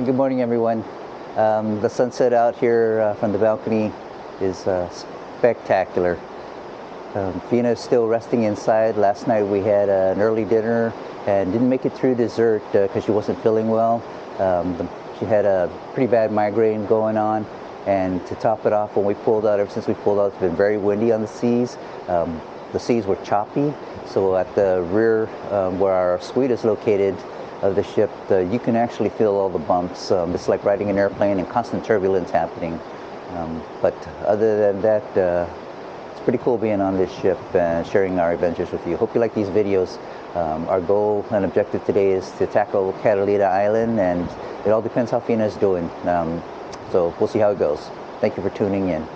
Good morning, everyone. The sunset out here from the balcony is spectacular. Fina is still resting inside. Last night we had an early dinner and didn't make it through dessert because she wasn't feeling well. She had a pretty bad migraine going on, and to top it off, when we pulled out, ever since we pulled out, it's been very windy on the seas. The seas were choppy, so at the rear where our suite is located of the ship, you can actually feel all the bumps. It's like riding an airplane and constant turbulence happening. But other than that, it's pretty cool being on this ship and sharing our adventures with you. Hope you like these videos. Our goal and objective today is to tackle Catalina Island, and it all depends how Fina is doing. So we'll see how it goes. Thank you for tuning in.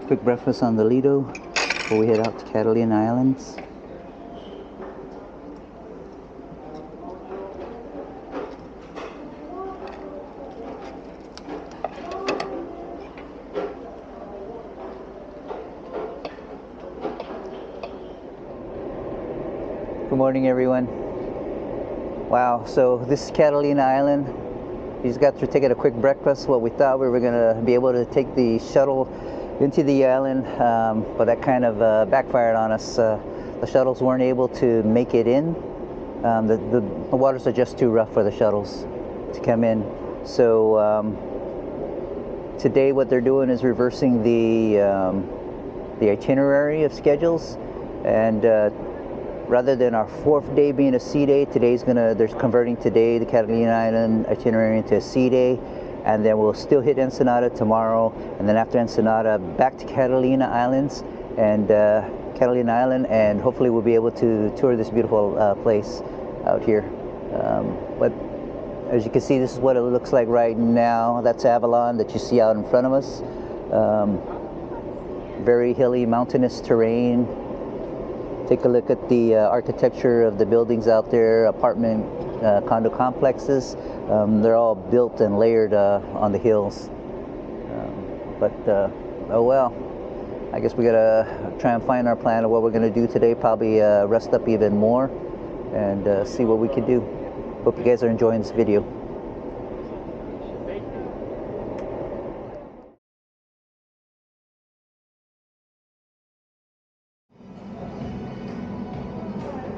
Quick breakfast on the Lido before we head out to Catalina Islands. Good morning, everyone. Wow, so this is Catalina Island. We just got through taking a quick breakfast. What we thought we were going to be able to take the shuttle into the island, but that kind of backfired on us. The shuttles weren't able to make it in. The waters are just too rough for the shuttles to come in. So today what they're doing is reversing the itinerary of schedules, and rather than our fourth day being a sea day, they're converting today the Catalina Island itinerary into a sea day. And then we'll still hit Ensenada tomorrow, and then after Ensenada back to Catalina Islands and hopefully we'll be able to tour this beautiful place out here. But as you can see, this is what it looks like right now. That's Avalon that you see out in front of us. Very hilly, mountainous terrain. Take a look at the architecture of the buildings out there, apartment, condo complexes. They're all built and layered on the hills. Oh well, I guess we gotta try and find our plan of what we're gonna do today. Probably rest up even more and see what we can do. Hope you guys are enjoying this video.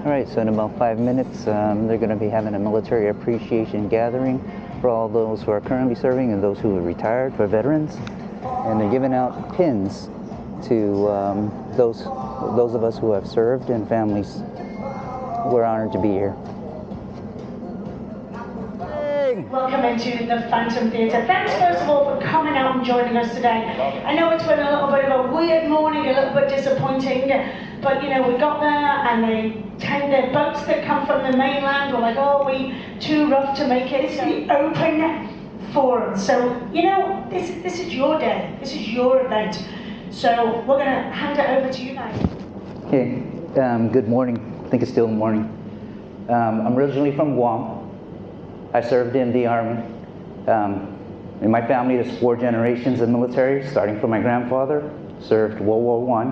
All right, so in about 5 minutes, they're going to be having a military appreciation gathering for all those who are currently serving and those who are retired, for veterans. And they're giving out pins to those of us who have served and families. We're honored to be here. Welcome into the Phantom Theatre. Thanks first of all for coming out and joining us today. I know it's been a little bit of a weird morning, a little bit disappointing, but you know, we got there and their boats that come from the mainland were like, oh, we too rough to make it. It's the open forum. So, you know, this is your day. This is your event. So we're going to hand it over to you now. Okay, good morning. I think it's still morning. I'm originally from Guam. I served in the Army. In my family, there's 4 generations of military, starting from my grandfather, served World War I.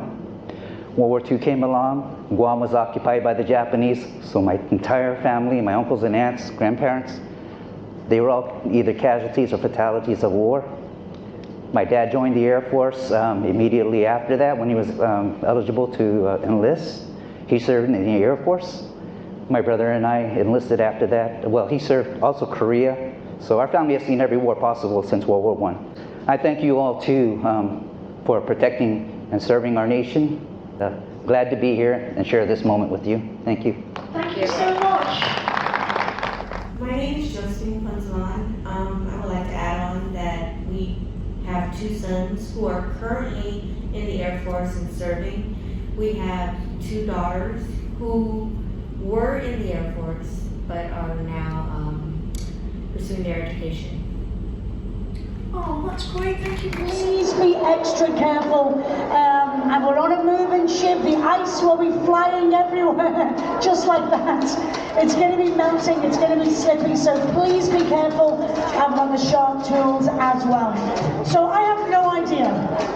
World War II came along. Guam was occupied by the Japanese, so my entire family, my uncles and aunts, grandparents, they were all either casualties or fatalities of war. My dad joined the Air Force immediately after that when he was eligible to enlist. He served in the Air Force. My brother and I enlisted after that. Well, he served also Korea. So our family has seen every war possible since World War I. I thank you all too for protecting and serving our nation. Glad to be here and share this moment with you. Thank you. Thank you so much. My name is Mani-Punz. I would like to add on that we have 2 sons who are currently in the Air Force and serving. We have 2 daughters who were in the Air Force but are now pursuing their education. Oh, that's great, thank you. Please be extra careful. And we're on a moving ship. The ice will be flying everywhere, just like that. It's going to be melting, it's going to be slippy, so please be careful and run the sharp tools as well. So I have no idea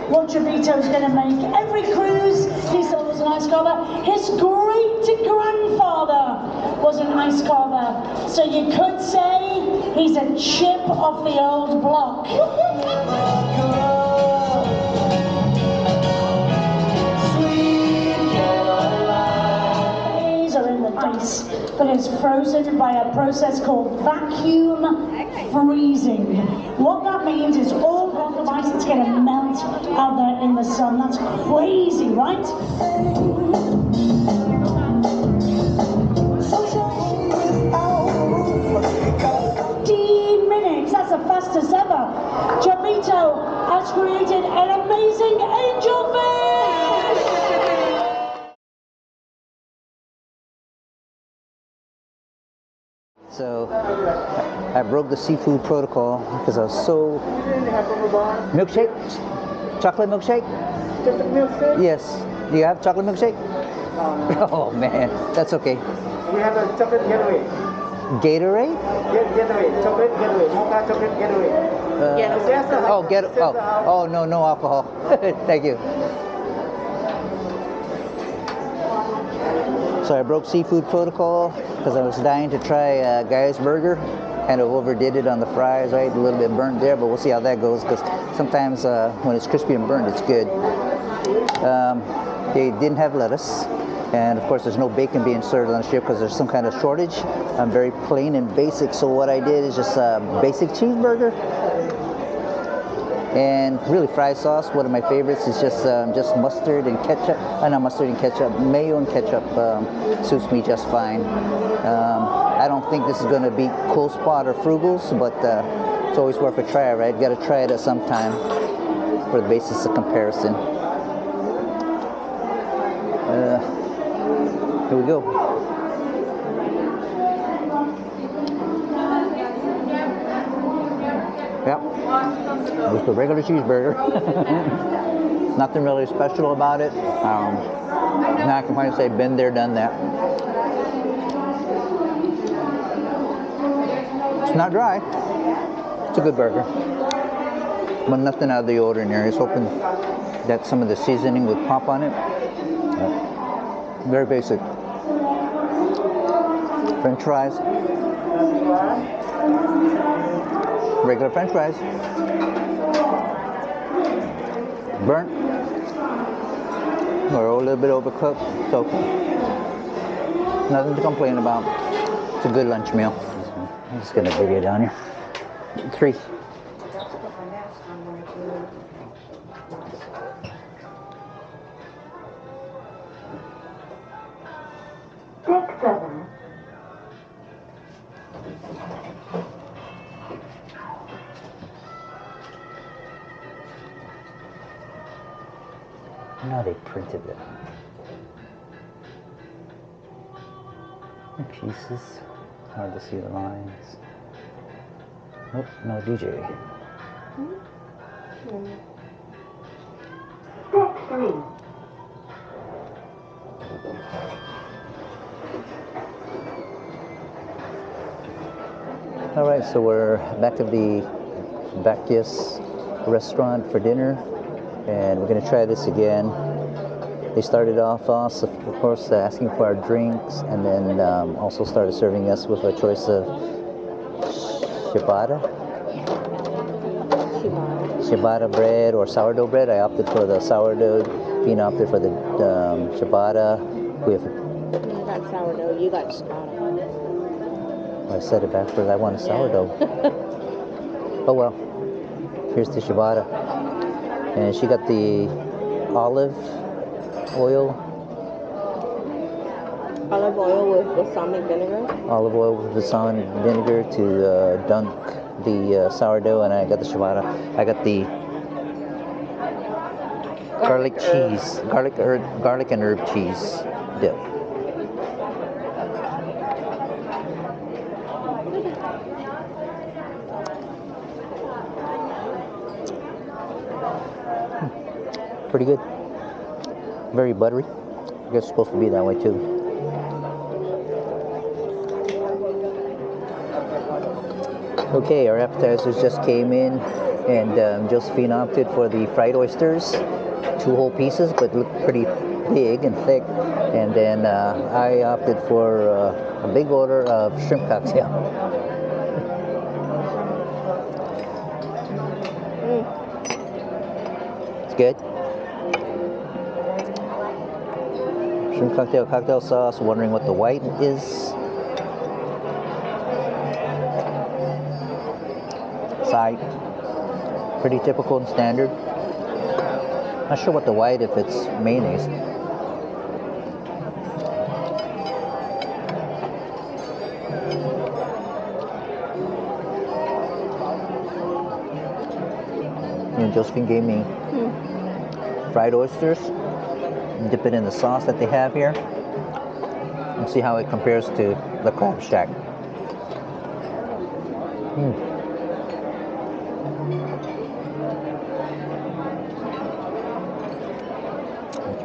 what Jovito's going to make. Every cruise, he sells an ice carver. His great-grandfather was an ice carver. So you could say he's a chip off the old block. Are in the dice, but it's frozen by a process called vacuum freezing. What that means is all block of ice that's going to melt out there in the sun. That's crazy, right? 15 minutes, that's the fastest ever. Jovito has created an amazing angelfish! So I broke the seafood protocol because I was so... Milkshake? Chocolate milkshake? Chocolate milkshake? Yes. Do you have chocolate milkshake? Oh man, that's okay. We have a chocolate getaway. Gatorade? Getaway, chocolate getaway, mocha chocolate getaway. Oh, no alcohol. Thank you. So I broke seafood protocol because I was dying to try Guy's Burger. Kind of overdid it on the fries, right? A little bit burnt there, but we'll see how that goes because sometimes when it's crispy and burnt, it's good. They didn't have lettuce. And of course, there's no bacon being served on the ship because there's some kind of shortage. I'm very plain and basic, so what I did is just a basic cheeseburger. And really fried sauce, one of my favorites is just mustard and ketchup. Not mustard and ketchup, mayo and ketchup suits me just fine. I don't think this is going to beat Cool Spot or Frugal's, but it's always worth a try, right? Got to try it at some time for the basis of comparison. Here we go. Yep. Just a regular cheeseburger. Nothing really special about it. Now I can finally say been there, done that. It's not dry. It's a good burger. But nothing out of the ordinary. I was hoping that some of the seasoning would pop on it. Very basic. French fries. Regular French fries. Burnt. Or a little bit overcooked. So, nothing to complain about. It's a good lunch meal. I'm just going to video down here. 3. No, they printed it. Pieces. Hard to see the lines. Nope, no DJ. Step 3. All right, so we're back at the Bacchus restaurant for dinner, and we're going to try this again. They started off, of course, asking for our drinks, and then also started serving us with a choice of ciabatta bread or sourdough bread. I opted for the sourdough. Bean opted for the ciabatta. You got sourdough. You got ciabatta. I said it backwards. I want a sourdough. Oh well. Here's the ciabatta, and she got the olive oil. Olive oil with balsamic vinegar. Olive oil with balsamic vinegar to dunk the sourdough, and I got the ciabatta. I got the garlic cheese, garlic and herb cheese dip. Pretty good. Very buttery. I guess it's supposed to be that way too. Okay, our appetizers just came in. And Josephine opted for the fried oysters, 2 whole pieces, but look pretty big and thick. And then I opted for a big order of shrimp cocktail. It's good. Shrimp cocktail sauce. Wondering what the white is. Side. Pretty typical and standard. Not sure what the white, if it's mayonnaise. And Josephine gave me fried oysters. Dip it in the sauce that they have here. And see how it compares to the Crab Shack.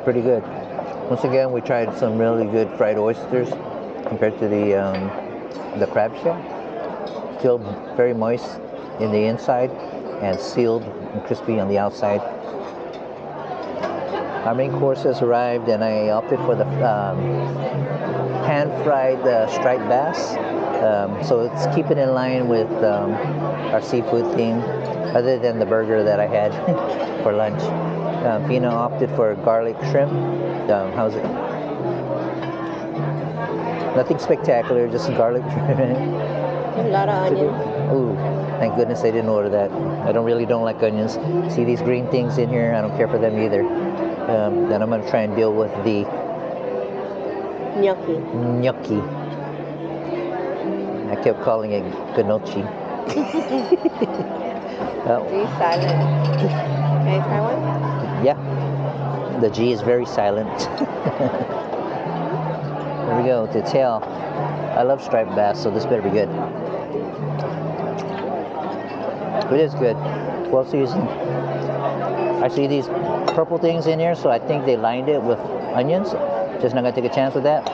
Pretty good. Once again, we tried some really good fried oysters compared to the Crab Shack. Still very moist in the inside and sealed and crispy on the outside. Our main course has arrived, and I opted for the pan-fried striped bass. So it's keeping in line with our seafood theme, other than the burger that I had for lunch. Fina opted for garlic shrimp. How's it? Nothing spectacular, just garlic shrimp. A lot of onions. Ooh, thank goodness I didn't order that. I really don't like onions. See these green things in here? I don't care for them either. Then I'm going to try and deal with the gnocchi. I kept calling it gnocchi. G silent. Can you try one? Yeah, the G is very silent. Here we go, to tail. I love striped bass, so this better be good. It is good. Well seasoned. I see these purple things in here, so I think they lined it with onions. Just not gonna take a chance with that.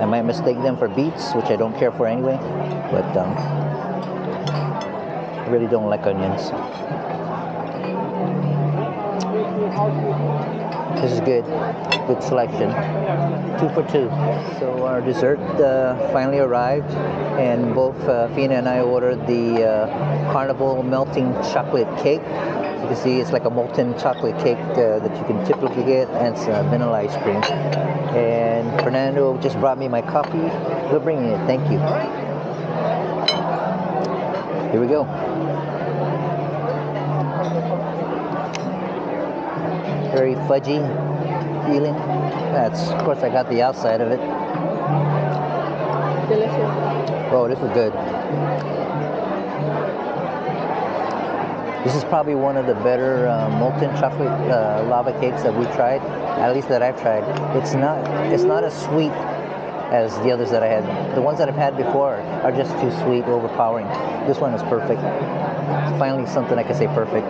I might mistake them for beets, which I don't care for anyway. But I really don't like onions. This is good. Good selection. 2 for 2. So our dessert finally arrived, and both Fina and I ordered the Carnival melting chocolate cake. You can see it's like a molten chocolate cake that you can typically get, and some vanilla ice cream. And Fernando just brought me my coffee. We're bringing it. Thank you. Here we go. Very fudgy feeling. Of course, I got the outside of it. Delicious. Oh, this is good. This is probably one of the better molten chocolate lava cakes that we've tried, at least that I've tried. It's not as sweet as the others that I had. The ones that I've had before are just too sweet, overpowering. This one is perfect. It's finally something I can say perfect.